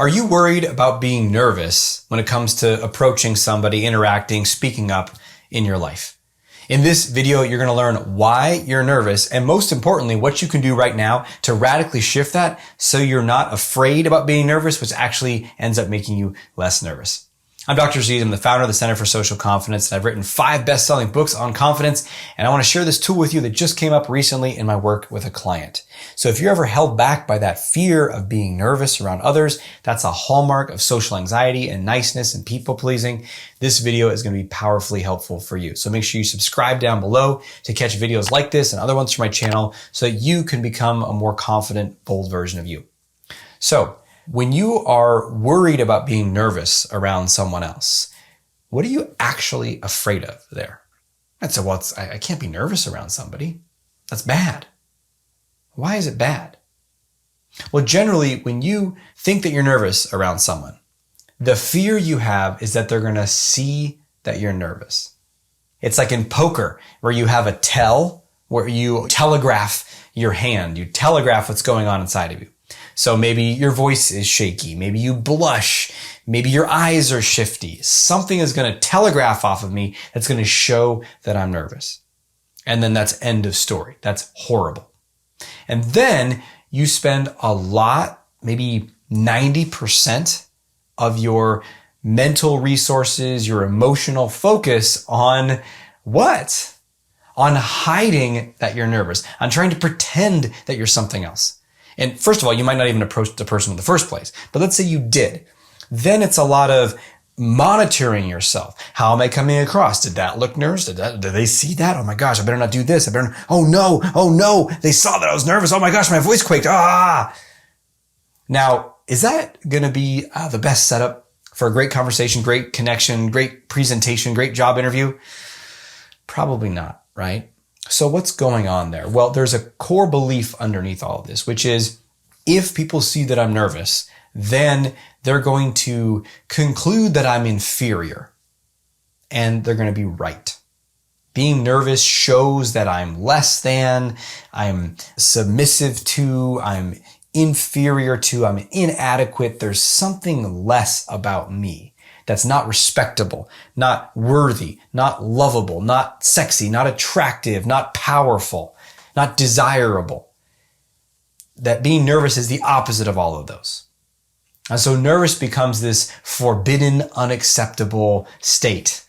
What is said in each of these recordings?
Are you worried about being nervous when it comes to approaching somebody, interacting, speaking up in your life? In this video, you're going to learn why you're nervous and most importantly, what you can do right now to radically shift that so you're not afraid about being nervous, which actually ends up making you less nervous. I'm Dr. Aziz. I'm the founder of the Center for Social Confidence, and I've written 5 best-selling books on confidence, and I want to share this tool with you that just came up recently in my work with a client. So if you're ever held back by that fear of being nervous around others, that's a hallmark of social anxiety and niceness and people-pleasing, this video is going to be powerfully helpful for you. So make sure you subscribe down below to catch videos like this and other ones from my channel so that you can become a more confident, bold version of you. So, when you are worried about being nervous around someone else, what are you actually afraid of there? I'd say, well, I can't be nervous around somebody. That's bad. Why is it bad? Well, generally, when you think that you're nervous around someone, the fear you have is that they're going to see that you're nervous. It's like in poker where you have a tell, where you telegraph your hand. You telegraph what's going on inside of you. So maybe your voice is shaky, maybe you blush, maybe your eyes are shifty. Something is going to telegraph off of me that's going to show that I'm nervous. And then that's end of story. That's horrible. And then you spend a lot, maybe 90% of your mental resources, your emotional focus on what? On hiding that you're nervous, on trying to pretend that you're something else. And first of all, you might not even approach the person in the first place. But let's say you did. Then it's a lot of monitoring yourself. How am I coming across? Did that look nervous? Did they see that? Oh my gosh, I better not do this. Oh no, they saw that I was nervous. Oh my gosh, my voice quaked. Now, is that going to be the best setup for a great conversation, great connection, great presentation, great job interview? Probably not, right? So what's going on there? Well, there's a core belief underneath all of this, which is if people see that I'm nervous, then they're going to conclude that I'm inferior, and they're going to be right. Being nervous shows that I'm less than, I'm submissive to, I'm inferior to, I'm inadequate. There's something less about me that's not respectable, not worthy, not lovable, not sexy, not attractive, not powerful, not desirable. That being nervous is the opposite of all of those. And so nervous becomes this forbidden, unacceptable state.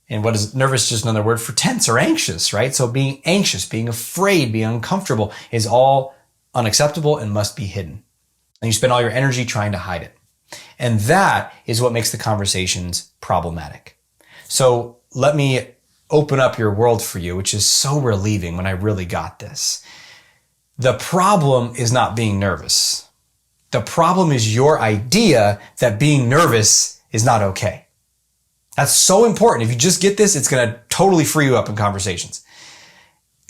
And what is nervous? Just another word for tense or anxious, right? So being anxious, being afraid, being uncomfortable is all unacceptable and must be hidden. And you spend all your energy trying to hide it. And that is what makes the conversations problematic. So let me open up your world for you, which is so relieving when I really got this. The problem is not being nervous. The problem is your idea that being nervous is not okay. That's so important. If you just get this, it's going to totally free you up in conversations.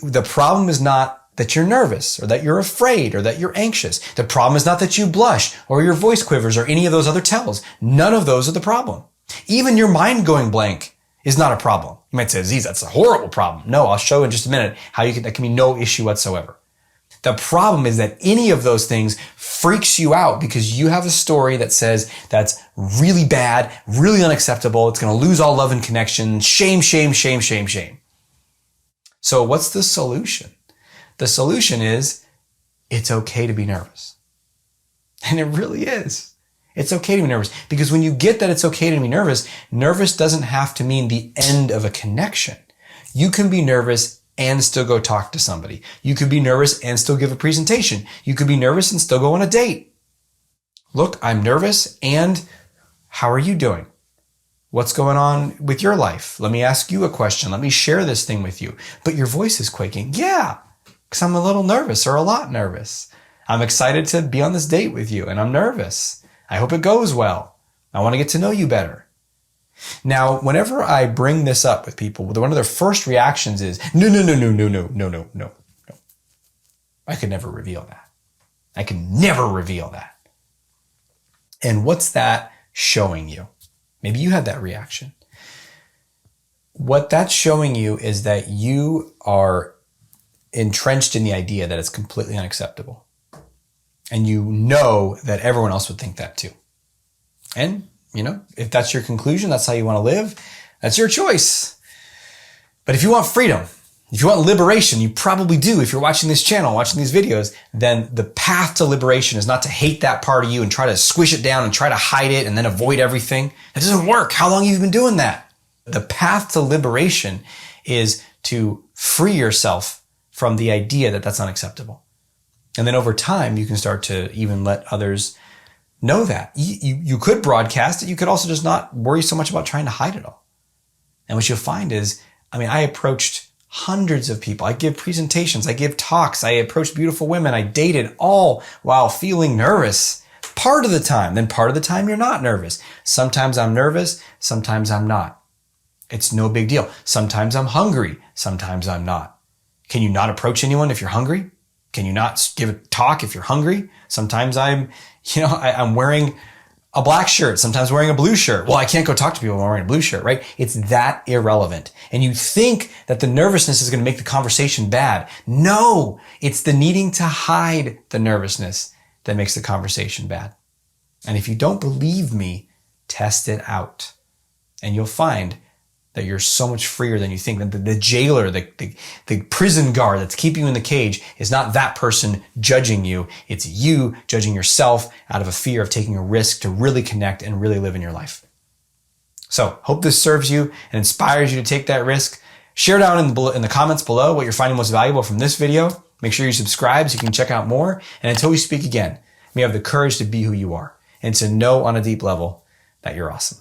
The problem is not that you're nervous or that you're afraid or that you're anxious. The problem is not that you blush or your voice quivers or any of those other tells. None of those are the problem. Even your mind going blank is not a problem. You might say, Aziz, that's a horrible problem. No, I'll show in just a minute how that can be no issue whatsoever. The problem is that any of those things freaks you out because you have a story that says that's really bad, really unacceptable. It's going to lose all love and connection. Shame, shame, shame, shame, shame. So what's the solution? The solution is it's okay to be nervous. And it really is. It's okay to be nervous because when you get that it's okay to be nervous, nervous doesn't have to mean the end of a connection. You can be nervous and still go talk to somebody. You could be nervous and still give a presentation. You could be nervous and still go on a date. Look, I'm nervous, and how are you doing? What's going on with your life? Let me ask you a question. Let me share this thing with you. But your voice is quaking. Yeah. Because I'm a little nervous or a lot nervous. I'm excited to be on this date with you and I'm nervous. I hope it goes well. I want to get to know you better. Now, whenever I bring this up with people, one of their first reactions is, no. I could never reveal that. I could never reveal that. And what's that showing you? Maybe you had that reaction. What that's showing you is that you are entrenched in the idea that it's completely unacceptable. And you know that everyone else would think that too. And, if that's your conclusion, that's how you want to live, that's your choice. But if you want freedom, if you want liberation, you probably do. If you're watching this channel, watching these videos, then the path to liberation is not to hate that part of you and try to squish it down and try to hide it and then avoid everything. That doesn't work. How long have you been doing that? The path to liberation is to free yourself from the idea that that's unacceptable. And then over time, you can start to even let others know that. You could broadcast it. You could also just not worry so much about trying to hide it all. And what you'll find is, I approached hundreds of people. I give presentations. I give talks. I approach beautiful women. I dated, all while feeling nervous part of the time. Then part of the time you're not nervous. Sometimes I'm nervous. Sometimes I'm not. It's no big deal. Sometimes I'm hungry. Sometimes I'm not. Can you not approach anyone if you're hungry? Can you not give a talk if you're hungry? Sometimes I'm wearing a black shirt, sometimes wearing a blue shirt. Well, I can't go talk to people when I'm wearing a blue shirt, right? It's that irrelevant. And you think that the nervousness is going to make the conversation bad. No, it's the needing to hide the nervousness that makes the conversation bad. And if you don't believe me, test it out. And you'll find that you're so much freer than you think. That the jailer, the prison guard that's keeping you in the cage is not that person judging you. It's you judging yourself out of a fear of taking a risk to really connect and really live in your life. So hope this serves you and inspires you to take that risk. Share down in the comments below what you're finding most valuable from this video. Make sure you subscribe so you can check out more. And until we speak again, may you have the courage to be who you are and to know on a deep level that you're awesome.